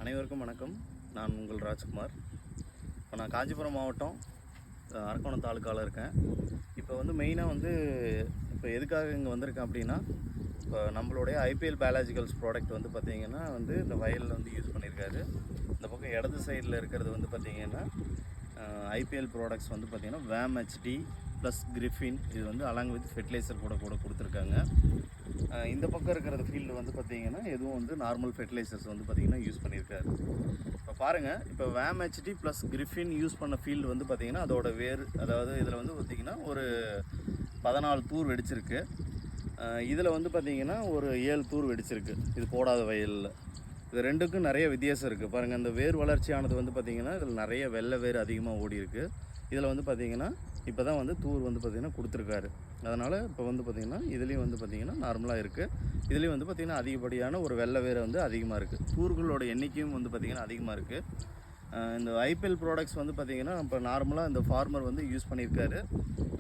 அனைவருக்கும் வணக்கம். நான் உங்கள் ராஜ்குமார். இப்போ நான் காஞ்சிபுரம் மாவட்டம் அரக்கோணம் தாலுக்காவில் இருக்கேன். இப்போ மெயினாக இப்போ எதுக்காக இங்கே வந்திருக்கேன் அப்படின்னா, இப்போ நம்மளுடைய ஐபிஎல் பயாலஜிக்கல்ஸ் ப்ராடக்ட் பார்த்திங்கன்னா இந்த வயலில் யூஸ் பண்ணியிருக்காரு. இந்த பக்கம் இடது சைடில் இருக்கிறது பார்த்திங்கன்னா ஐபிஎல் ப்ராடக்ட்ஸ் பார்த்திங்கன்னா வேம் ஹெச்டி ப்ளஸ் கிரிஃபின், இது அலாங் வித் ஃபெர்டிலைசர் கூட கொடுத்துருக்காங்க. இந்த பக்கம் இருக்கிறது ஃபீல்டு பார்த்திங்கன்னா எதுவும் நார்மல் ஃபெர்டிலைசர்ஸ் பார்த்திங்கன்னா யூஸ் பண்ணியிருக்காரு. இப்போ பாருங்கள், இப்போ வேம் ஹெச்டி ப்ளஸ் கிரிஃபின் யூஸ் பண்ண ஃபீல்டு பார்த்திங்கன்னா அதோட வேர், அதாவது இதில் பார்த்திங்கன்னா ஒரு 14 தூர் வெடிச்சிருக்கு. இதில் பார்த்திங்கன்னா ஒரு 7 தூர் வெடிச்சிருக்கு. இது போடாத வயலில். இது ரெண்டுக்கும் நிறைய வித்தியாசம் இருக்குது. பாருங்கள், அந்த வேர் வளர்ச்சியானது பார்த்திங்கன்னா இதில் நிறைய வெள்ளை வேர் அதிகமாக ஓடி இருக்குது. இதில் பார்த்திங்கன்னா இப்போ தான் தூர் பார்த்திங்கன்னா கொடுத்துருக்காரு. அதனால் இப்போ பார்த்திங்கன்னா இதுலேயும் பார்த்திங்கன்னா நார்மலாக இருக்குது. இதுலேயும் பார்த்திங்கன்னா அதிகப்படியான ஒரு வெள்ளை வேர் அதிகமாக இருக்குது. தூர்களோட எண்ணிக்கையும் பார்த்திங்கன்னா அதிகமாக இருக்குது. இந்த ஐபிஎல் ப்ராடக்ட்ஸ் பார்த்திங்கன்னா இப்போ நார்மலாக இந்த ஃபார்மர் யூஸ் பண்ணியிருக்காரு.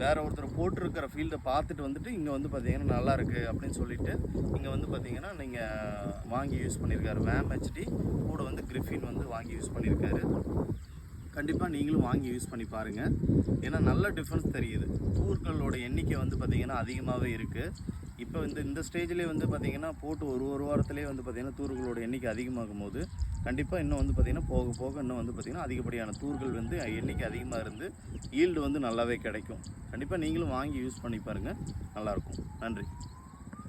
வேறு ஒருத்தர் போட்டிருக்கிற ஃபீல்டை பார்த்துட்டு இங்கே பார்த்திங்கன்னா நல்லாயிருக்கு அப்படின்னு சொல்லிவிட்டு இங்கே பார்த்திங்கன்னா நீங்கள் வாங்கி யூஸ் பண்ணியிருக்காரு. வேம் ஹெச்டி கூட கிரிஃபின் வாங்கி யூஸ் பண்ணியிருக்காரு. கண்டிப்பாக நீங்களும் வாங்கி யூஸ் பண்ணி பாருங்கள். ஏன்னா நல்ல டிஃப்ரென்ஸ் தெரியுது. தூர்களோட எண்ணிக்கை பார்த்திங்கன்னா அதிகமாகவே இருக்குது. இப்போ இந்த ஸ்டேஜ்லேயே பார்த்திங்கன்னா போட்டு ஒரு வாரத்துலேயே பார்த்திங்கன்னா தூர்களோட எண்ணிக்கை அதிகமாகும் போது கண்டிப்பாக இன்னும் பார்த்திங்கன்னா போக போக இன்னும் பார்த்திங்கன்னா அதிகப்படியான தூர்கள் எண்ணிக்கை அதிகமாக இருந்து ஈல்டு நல்லாவே கிடைக்கும். கண்டிப்பாக நீங்களும் வாங்கி யூஸ் பண்ணி பாருங்கள். நல்லாயிருக்கும். நன்றி.